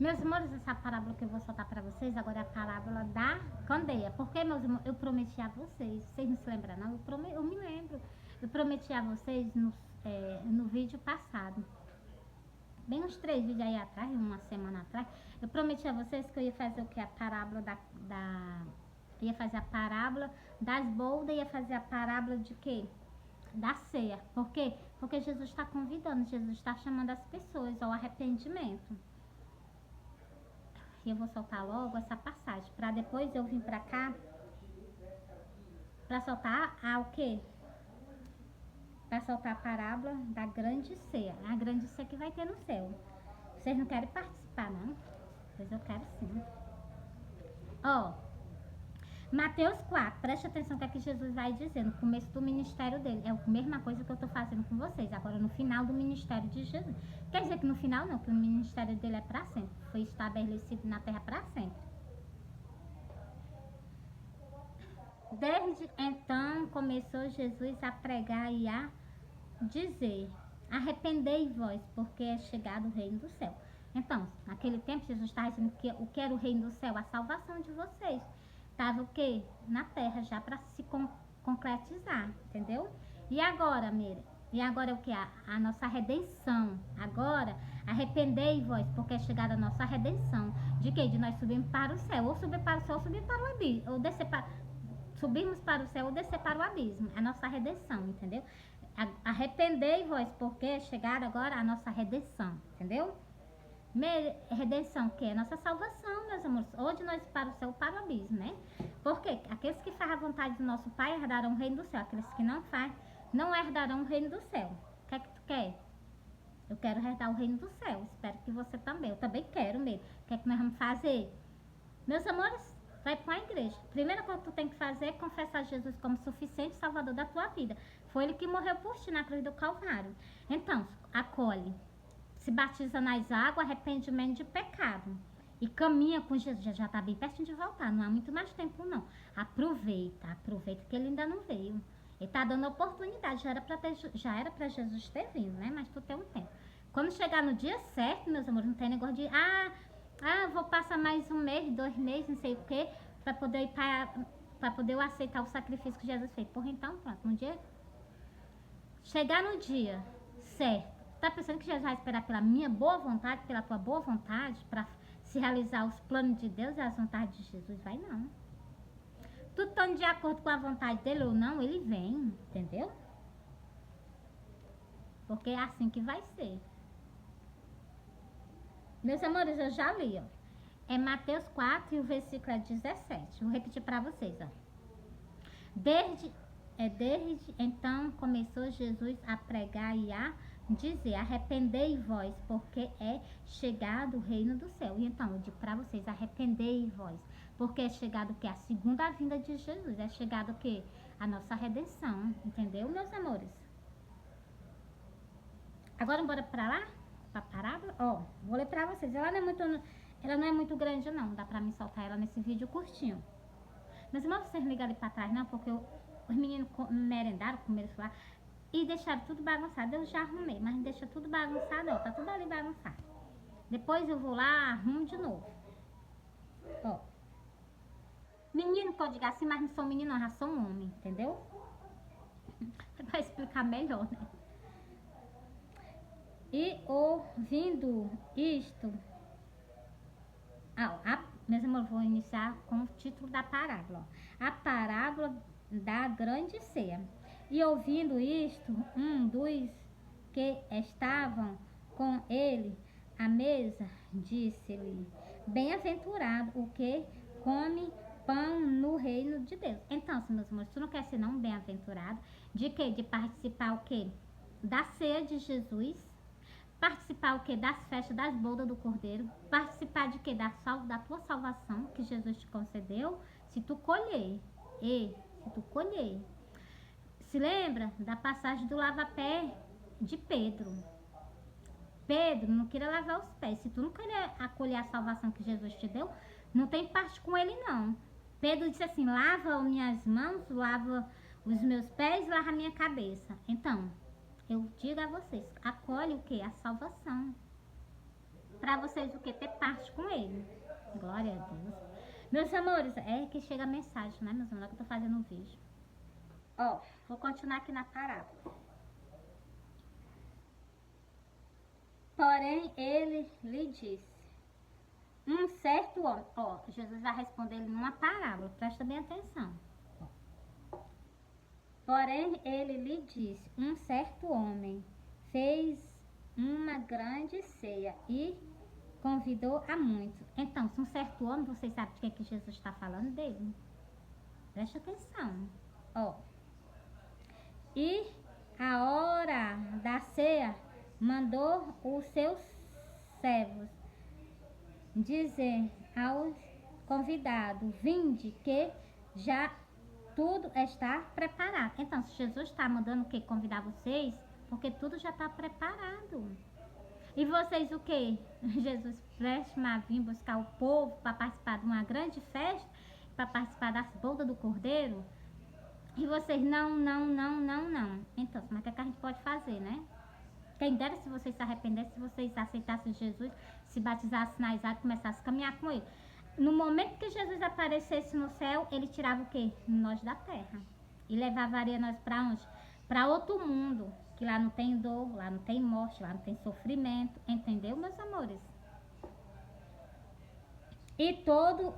Meus amores, essa parábola que eu vou soltar para vocês agora é a parábola da candeia. Porque, meus irmãos, eu prometi a vocês não se lembram não? Eu me lembro. Eu prometi a vocês no vídeo passado, bem uns 3 vídeos aí atrás, uma semana atrás, eu prometi a vocês que eu ia fazer o que? A parábola ia fazer a parábola das boldas, ia fazer a parábola de quê? Da ceia. Por quê? Porque Jesus está convidando, Jesus está chamando as pessoas ao arrependimento. E eu vou soltar logo essa passagem, para depois eu vir para cá, para soltar o quê? Para soltar a parábola da grande ceia. A grande ceia que vai ter no céu. Vocês não querem participar, não? Pois eu quero sim. Ó, Mateus 4, preste atenção no que Jesus vai dizer no começo do ministério dele. É a mesma coisa que eu tô fazendo com vocês, agora no final do ministério de Jesus. Quer dizer que no final não, que o ministério dele é para sempre. Foi estabelecido na terra para sempre. Desde então começou Jesus a pregar e a dizer: arrependei-vos, porque é chegado o reino do céu. Então, naquele tempo Jesus estava dizendo que o que era o reino do céu? A salvação de vocês. Estava o quê? Na terra já para se concretizar, entendeu? E agora, Mira? E agora é o que? A nossa redenção. Agora, arrependei-vos, porque é chegada a nossa redenção. De quê? De nós subirmos para o céu. Ou subir para o céu, ou subir para o abismo. Ou descer para... Subirmos para o céu ou descer para o abismo. A nossa redenção, entendeu? Arrependei-vos, porque é chegada agora a nossa redenção, entendeu? Redenção, que é nossa salvação, meus amores. Ou de nós para o céu ou para o abismo, né? Porque aqueles que fazem a vontade do nosso Pai herdarão o reino do céu. Aqueles que não fazem, não herdarão o reino do céu. O que é que tu quer? Eu quero herdar o reino do céu. Espero que você também. Eu também quero mesmo. O que é que nós vamos fazer? Meus amores, vai para a igreja. Primeira coisa que tu tem que fazer é confessar Jesus como suficiente salvador da tua vida. Foi ele que morreu por ti na cruz do Calvário. Então, acolhe. Se batiza nas águas, arrependimento de pecado. E caminha com Jesus. Já está bem pertinho de voltar. Não há muito mais tempo, não. Aproveita que ele ainda não veio. Ele está dando oportunidade. Já era para Jesus ter vindo, né? Mas tu tem um tempo. Quando chegar no dia certo, meus amores, não tem negócio de... vou passar mais 1 mês, 2 meses, não sei o quê, para poder ir para poder eu aceitar o sacrifício que Jesus fez. Porra, então, pronto, no dia... Chegar no dia certo. Tá pensando que Jesus vai esperar pela minha boa vontade, pela tua boa vontade, para se realizar os planos de Deus e as vontades de Jesus? Vai não. Tudo estando de acordo com a vontade dele ou não, ele vem, entendeu? Porque é assim que vai ser. Meus amores, eu já li, ó. É Mateus 4 e o versículo é 17. Vou repetir para vocês, ó. Desde então começou Jesus a pregar e a dizer: arrependei-vos, porque é chegado o reino do céu. E então eu digo para vocês: arrependei-vos, porque é chegado o que? A segunda vinda de Jesus. É chegado o que? A nossa redenção. Entendeu, meus amores? Agora bora para lá? Pra parábola? Ó, vou ler para vocês. Ela não é muito grande, não. Dá para mim soltar ela nesse vídeo curtinho. Mas não vocês ligarem ali para trás, não, porque os meninos merendaram, comeram lá e deixaram tudo bagunçado. Eu já arrumei, mas deixa tudo bagunçado, ó. Tá tudo ali bagunçado. Depois eu vou lá, arrumo de novo. Ó. Menino pode dizer assim, mas não sou menino, não, já sou um homem, entendeu? Pra explicar melhor, né? E ouvindo isto, meus amores, vou iniciar com o título da parábola. A parábola da grande ceia. E ouvindo isto, um dos que estavam com ele à mesa disse-lhe: bem-aventurado o que come pão no reino de Deus. Então, meus amores, tu não quer ser não bem-aventurado de quê? De participar o quê? Da ceia de Jesus. Participar o que? Das festas, das bodas do Cordeiro. Participar de que? Da tua salvação que Jesus te concedeu. Se tu colher. Se tu colher. Se lembra da passagem do lava-pé de Pedro. Pedro não queria lavar os pés. Se tu não querer acolher a salvação que Jesus te deu, não tem parte com ele não. Pedro disse assim: lava minhas mãos, lava os meus pés, lava a minha cabeça. Então, eu digo a vocês, acolhe o que? A salvação. Pra vocês o que? Ter parte com ele. Glória a Deus. Meus amores, é que chega a mensagem, né, meus amores? Que eu tô fazendo um vídeo. Ó, vou continuar aqui na parábola. Porém, ele lhe disse, um certo homem, ó, Jesus vai responder ele numa parábola, presta bem atenção. Porém, ele lhe disse, um certo homem fez uma grande ceia e convidou a muitos. Então, se um certo homem, vocês sabem de que Jesus está falando dele? Presta atenção. Ó. E a hora da ceia mandou os seus servos dizer aos convidados, vinde que já tudo está preparado. Então, se Jesus está mandando o que? Convidar vocês, porque tudo já está preparado. E vocês o que? Jesus prestes a vir buscar o povo para participar de uma grande festa, para participar das bodas do Cordeiro. E vocês não. Então, mas o que a gente pode fazer, né? Quem dera se vocês se arrependessem, se vocês aceitassem Jesus, se batizassem na água e começassem a caminhar com ele. No momento que Jesus aparecesse no céu, ele tirava o quê? Nós da terra. E levaria nós para onde? Para outro mundo. Que lá não tem dor, lá não tem morte, lá não tem sofrimento. Entendeu, meus amores? E todos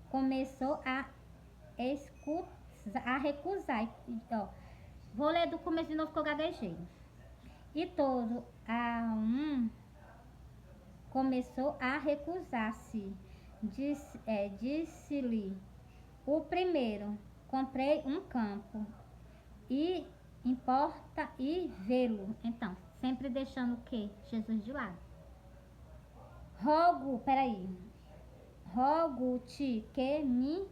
começou a recusar. Ó, vou ler do começo de novo que eu gaguejei. E todo começou a recusar-se. Disse-lhe o primeiro, comprei um campo e importa e vê-lo. Então, sempre deixando o que? Jesus de lado. Rogo-te que me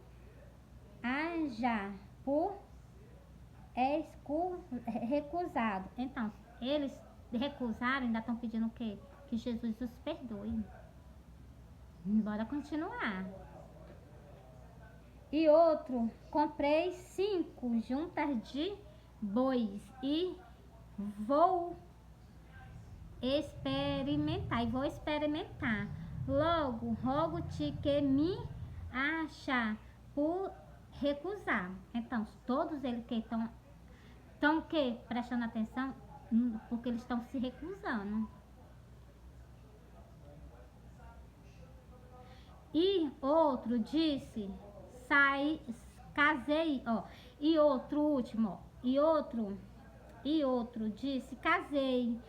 haja por recusado. Então, eles recusaram, ainda estão pedindo o quê? Que Jesus os perdoe. Bora continuar. E outro, comprei 5 juntas de bois e vou experimentar. Logo, rogo-te que me acha por recusar. Então, todos eles que estão que prestando atenção, porque eles estão se recusando. E outro disse, casei, ó. E outro último, ó. E outro disse, casei.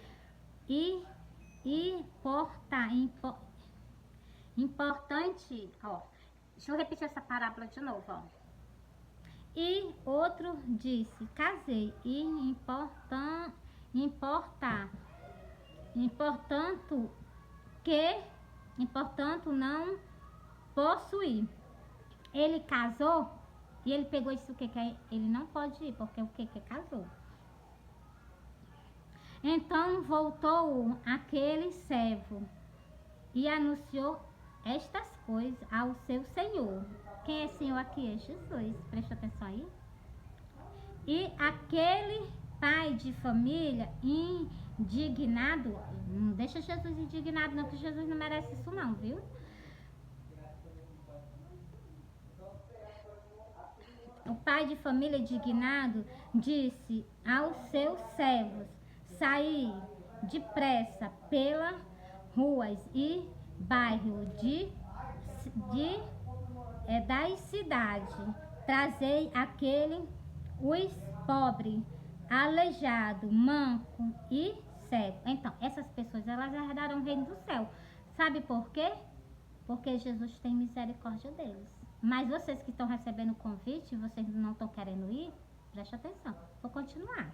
Importante, ó. Deixa eu repetir essa parábola de novo, ó. E outro disse, casei. E importante não possuir. Ele casou e ele pegou isso que ele não pode ir, porque o que casou. Então voltou aquele servo e anunciou estas coisas ao seu senhor. Quem é senhor aqui? É Jesus. Presta atenção aí. E aquele pai de família indignado, não deixa Jesus indignado não, que Jesus não merece isso não, viu? O pai de família indignado disse aos seus servos, saí depressa pelas ruas e bairros das cidades, trazei os pobres, aleijado, manco e cego. Então, essas pessoas, elas herdarão o reino do céu. Sabe por quê? Porque Jesus tem misericórdia deles. Mas vocês que estão recebendo o convite, vocês não estão querendo ir, preste atenção. Vou continuar.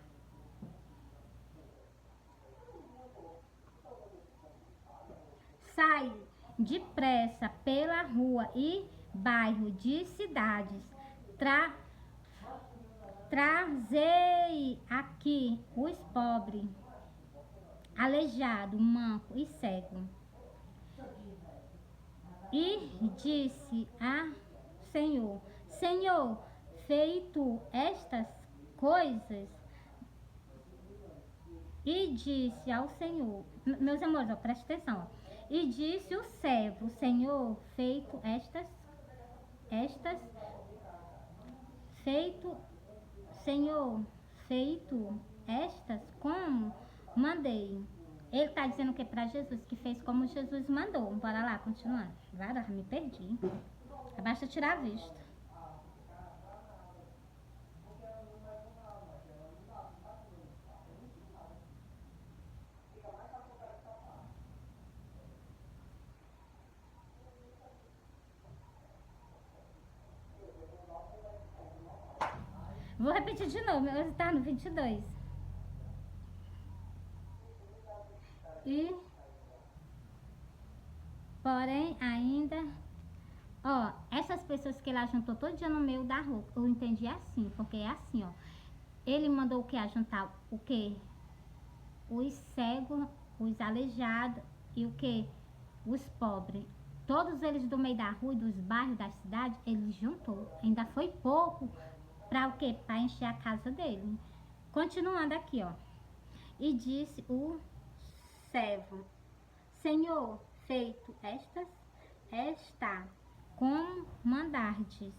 Sai depressa pela rua e bairro de cidades, trazei aqui os pobres, aleijado, manco e cego. E disse a Senhor, Senhor, feito estas coisas, E disse ao Senhor, meus amores, ó, presta atenção, ó. E disse o servo, Senhor, estas, feito, Senhor, feito estas como mandei. Ele está dizendo o que para Jesus? Que fez como Jesus mandou. Bora lá, continuando. Vai, me perdi. Basta tirar a vista. Vou repetir de novo, está no 22. E, porém, ainda... Ó, essas pessoas que ele juntou todo dia no meio da rua, eu entendi assim, porque é assim, ó. Ele mandou o que? Ajuntar o que? Os cegos, os aleijados e o que? Os pobres. Todos eles do meio da rua e dos bairros da cidade, ele juntou. Ainda foi pouco para o quê? Para encher a casa dele. Continuando aqui, ó. E disse o servo, Senhor, feito está como mandardes.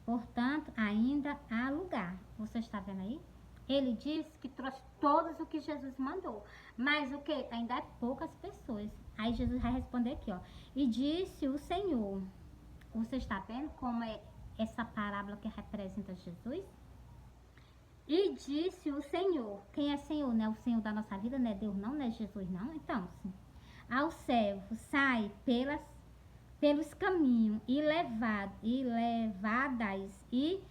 Portanto, ainda há lugar. Você está vendo aí? Ele disse que trouxe todos o que Jesus mandou. Mas o que? Ainda é poucas pessoas. Aí Jesus vai responder aqui, ó. E disse o Senhor. Você está vendo como é essa parábola que representa Jesus? E disse o Senhor. Quem é Senhor? Não é o Senhor da nossa vida, não é Deus não, não é Jesus não. Então, sim. Ao servo, sai pelos caminhos e levadas e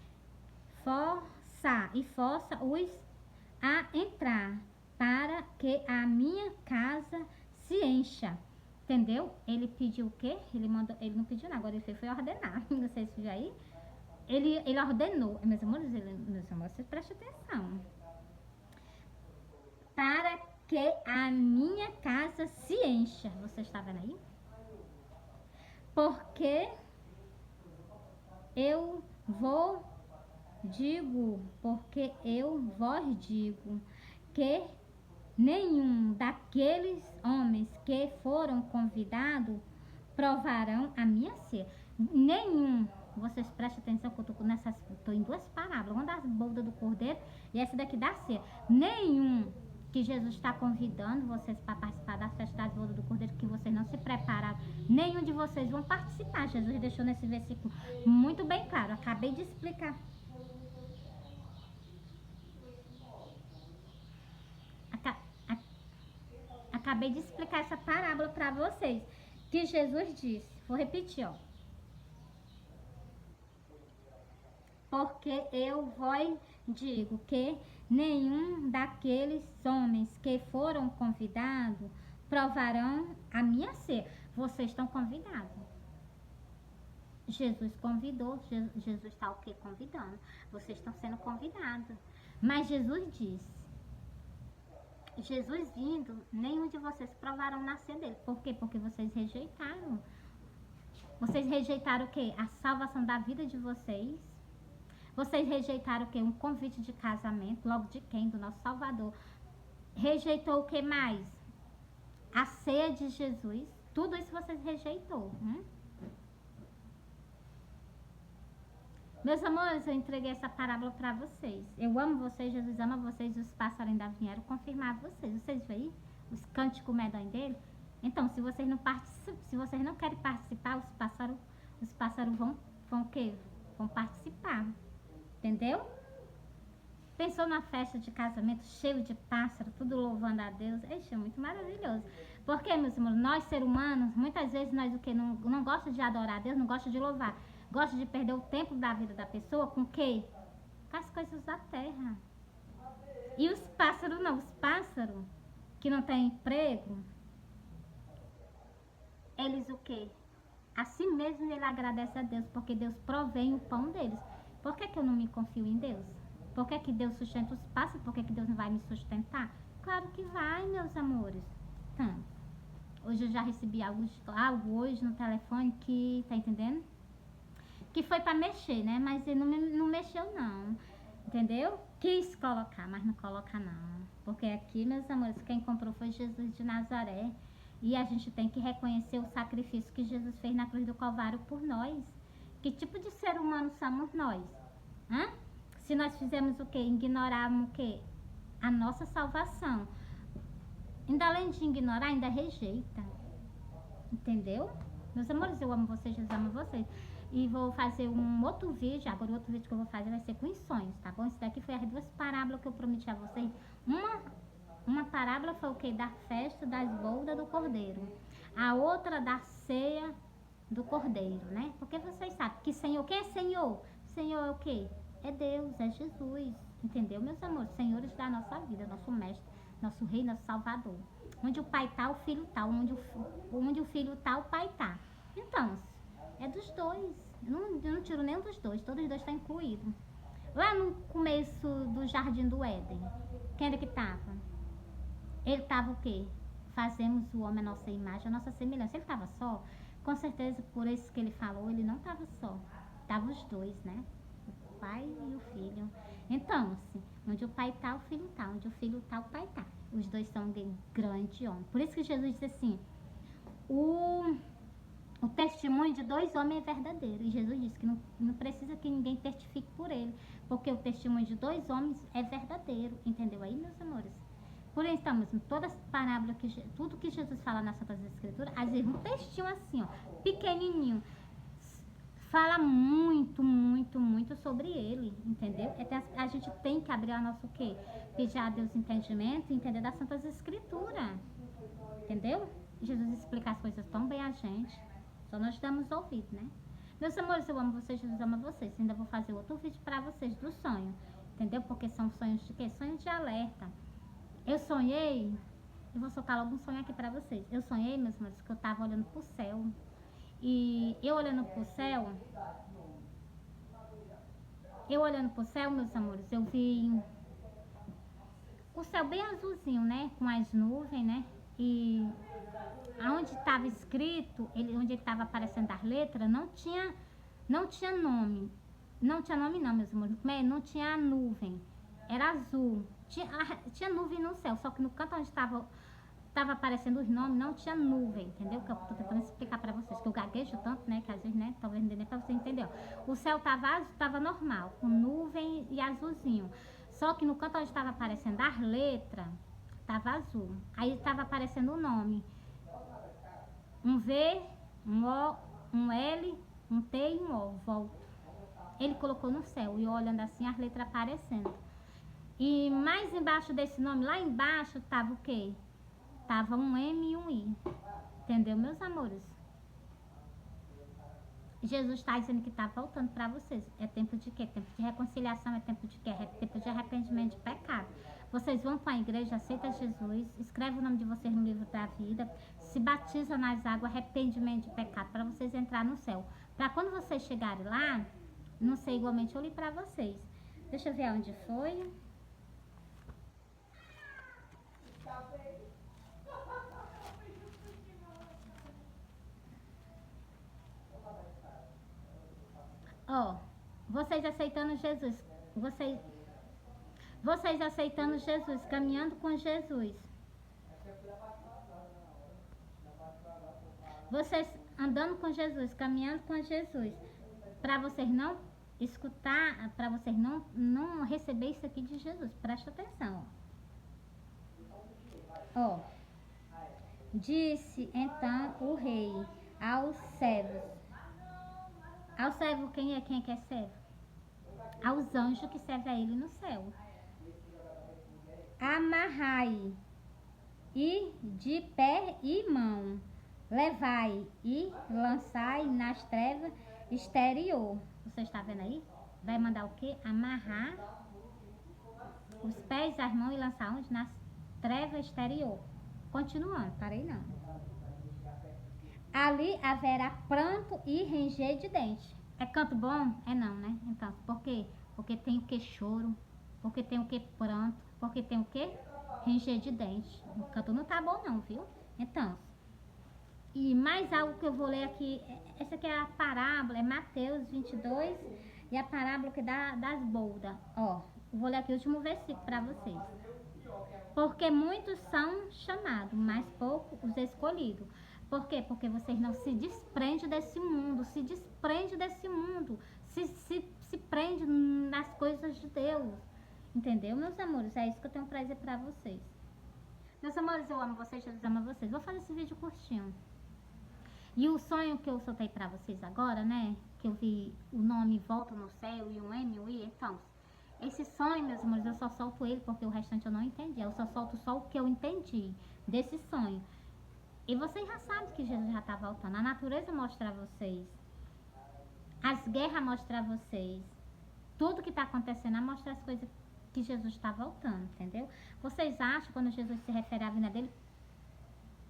força-os a entrar para que a minha casa se encha. Entendeu? Ele pediu o quê? Ele não pediu nada, agora ele foi ordenar. Não sei se viu aí. Ele ordenou. Meus amores, vocês prestem atenção. Para que a minha casa se encha. Você está vendo aí? Porque eu vos digo que nenhum daqueles homens que foram convidados provarão a minha ceia. Nenhum. Vocês prestem atenção que eu estou em duas parábolas, uma das bodas do cordeiro e essa daqui da ceia. Nenhum que Jesus está convidando vocês para participar da festa das bodas do cordeiro, que vocês não se prepararam, nenhum de vocês vão participar. Jesus deixou nesse versículo muito bem claro, acabei de explicar. Acabei de explicar essa parábola para vocês, que Jesus disse, vou repetir, ó. Porque eu vos digo que nenhum daqueles homens que foram convidados provarão a minha ceia. Vocês estão convidados. Jesus convidou, Jesus está o que? Convidando. Vocês estão sendo convidados. Mas Jesus disse, Jesus indo, nenhum de vocês provarão na ceia dele. Por quê? Porque vocês rejeitaram. Vocês rejeitaram o quê? A salvação da vida de vocês. Vocês rejeitaram o quê? Um convite de casamento, logo de quem? Do nosso Salvador. Rejeitou o que mais? A ceia de Jesus. Tudo isso vocês rejeitou. Meus amores, eu entreguei essa parábola para vocês. Eu amo vocês, Jesus ama vocês, os pássaros ainda vieram confirmar vocês. Vocês viram aí? Os cânticos medonhos dele? Então, se vocês não querem participar, os pássaros vão o quê? Vão participar. Entendeu? Pensou na festa de casamento cheio de pássaro, tudo louvando a Deus? Ixi, é muito maravilhoso. Porque, meus irmãos, nós, seres humanos, muitas vezes nós o que não gosta de adorar a Deus, não gosta de louvar. Gosta de perder o tempo da vida da pessoa com o quê? Com as coisas da terra. E os pássaros não, os pássaros que não têm emprego, eles o quê? Assim mesmo ele agradece a Deus, porque Deus provém o pão deles. Por que eu não me confio em Deus? Por que Deus sustenta os pássaros? Por que Deus não vai me sustentar? Claro que vai, meus amores. Então, hoje eu já recebi algo hoje no telefone que, tá entendendo? Que foi pra mexer, né? Mas ele não mexeu não, entendeu? Quis colocar, mas não coloca não. Porque aqui, meus amores, quem comprou foi Jesus de Nazaré. E a gente tem que reconhecer o sacrifício que Jesus fez na cruz do Calvário por nós. Que tipo de ser humano somos nós? Hã? Se nós fizermos o quê? Ignorarmos o quê? A nossa salvação. Ainda além de ignorar, ainda rejeita. Entendeu? Meus amores, eu amo vocês, Jesus ama vocês. E vou fazer um outro vídeo. Agora o outro vídeo que eu vou fazer vai ser com os sonhos, tá bom? Isso daqui foi as duas parábolas que eu prometi a vocês. Uma parábola foi o quê? Da festa das bodas do Cordeiro. A outra da ceia do Cordeiro, né? Porque vocês sabem que Senhor, quem é Senhor? Senhor é o quê? É Deus, é Jesus. Entendeu, meus amores? Senhores da nossa vida, nosso mestre, nosso rei, nosso salvador. Onde o pai tá, o filho tá. Onde o filho tá, o pai tá. Então, é dos dois. Eu não tiro nenhum dos dois. Todos os dois estão incluídos. Lá no começo do Jardim do Éden, quem era que estava? Ele estava o quê? Fazemos o homem a nossa imagem, a nossa semelhança. Ele estava só? Com certeza, por isso que ele falou, ele não estava só. Estavam os dois, né? O pai e o filho. Então, assim, onde o pai está, o filho está. Onde o filho está, o pai está. Os dois são um grande homem. Por isso que Jesus disse assim, o testemunho de dois homens é verdadeiro. E Jesus disse que não precisa que ninguém testifique por ele. Porque o testemunho de dois homens é verdadeiro. Entendeu aí, meus amores? Por isso, estamos em todas as parábolas, tudo que Jesus fala nas Santas Escrituras, às vezes um textinho assim, ó, pequenininho, fala muito, muito, muito sobre ele, entendeu? A gente tem que abrir a nosso o quê? Pedir a Deus entendimento e entender das Santas Escrituras, entendeu? Jesus explica as coisas tão bem a gente, só nós damos ouvido, né? Meus amores, eu amo vocês, Jesus ama vocês. Ainda vou fazer outro vídeo pra vocês do sonho, entendeu? Porque são sonhos de quê? Sonhos de alerta. Eu sonhei, eu vou soltar logo um sonho aqui pra vocês. Eu sonhei, meus amores, que eu tava olhando pro céu. E eu olhando pro céu, meus amores, eu vi o céu bem azulzinho, né? Com as nuvens, né? E aonde estava escrito, onde ele tava aparecendo as letras, não tinha nome. Não tinha nome não, meus amores. Não tinha nuvem. Era azul. Tinha nuvem no céu, só que no canto onde estava aparecendo os nomes, não tinha nuvem, entendeu? Que eu tô tentando explicar pra vocês, que eu gaguejo tanto, né, que às vezes, né, talvez não dê nem pra você entender. O céu tava normal, com nuvem e azulzinho. Só que no canto onde estava aparecendo as letras, tava azul. Aí estava aparecendo o nome. Um V, um O, um L, um T e um O, volta. Ele colocou no céu, e eu olhando assim, as letras aparecendo. E mais embaixo desse nome, lá embaixo, tava o quê? Tava um M e um I. Entendeu, meus amores? Jesus está dizendo que está voltando para vocês. É tempo de quê? Tempo de reconciliação, é tempo de quê? É tempo de arrependimento de pecado. Vocês vão para a igreja, aceita Jesus, escreve o nome de vocês no livro da vida, se batiza nas águas, arrependimento de pecado, para vocês entrar no céu. Para quando vocês chegarem lá, não sei, igualmente eu li para vocês. Deixa eu ver onde foi. Ó, vocês aceitando Jesus, vocês aceitando Jesus, caminhando com Jesus. Vocês andando com Jesus, caminhando com Jesus. Para vocês não escutar, para vocês não receber isso aqui de Jesus. Presta atenção, ó. Disse então o rei aos servos. Ao servo, quem é que é servo? Aos anjos que servem a ele no céu. Amarrai e de pé e mão, levai e lançai nas trevas exterior. Você está vendo aí? Vai mandar o quê? Amarrar os pés, as mãos e lançar onde? Nas trevas exterior. Continuando, parei não. Ali haverá pranto e ranger de dente. É canto bom? É não, né? Então, por quê? Porque tem o que? Choro. Porque tem o que? Pranto. Porque tem o que? Ranger de dente. O canto não tá bom não, viu? Então, e mais algo que eu vou ler aqui. Essa aqui é a parábola, é Mateus 22. E a parábola que dá das boldas. Ó, eu vou ler aqui o último versículo para vocês. Porque muitos são chamados, mas poucos os escolhidos. Por quê? Porque vocês não se desprendem desse mundo, se desprende desse mundo, se prende nas coisas de Deus. Entendeu, meus amores? É isso que eu tenho pra dizer pra vocês. Meus amores, eu amo vocês, Jesus ama vocês. Vou fazer esse vídeo curtinho. E o sonho que eu soltei pra vocês agora, né? Que eu vi o nome Volta no Céu e um M e um I. Então, esse sonho, meus amores, eu só solto ele porque o restante eu não entendi. Eu só solto só o que eu entendi desse sonho. E vocês já sabem que Jesus já tá voltando. A natureza mostra a vocês. As guerras mostram a vocês. Tudo que tá acontecendo mostra as coisas que Jesus está voltando, entendeu? Vocês acham, quando Jesus se refere à vinda dele,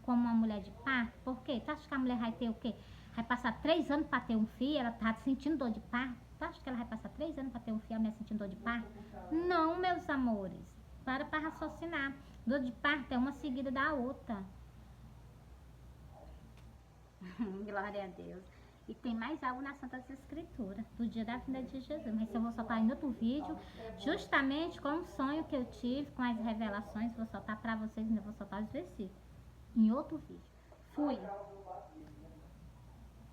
como uma mulher de parto? Por quê? Tu acha que a mulher vai ter o quê? Vai passar 3 anos para ter um filho, ela tá sentindo dor de parto? Tu acha que ela vai passar 3 anos para ter um filho, a mulher sentindo dor de parto? Não, meus amores. Para raciocinar. Dor de parto é uma seguida da outra. Glória a Deus. E tem mais algo na Santa Escritura, do dia da vinda de Jesus. Mas eu vou soltar em outro vídeo, justamente com um sonho que eu tive, com as revelações. Vou soltar para vocês, ainda vou soltar os versículos em outro vídeo. Fui!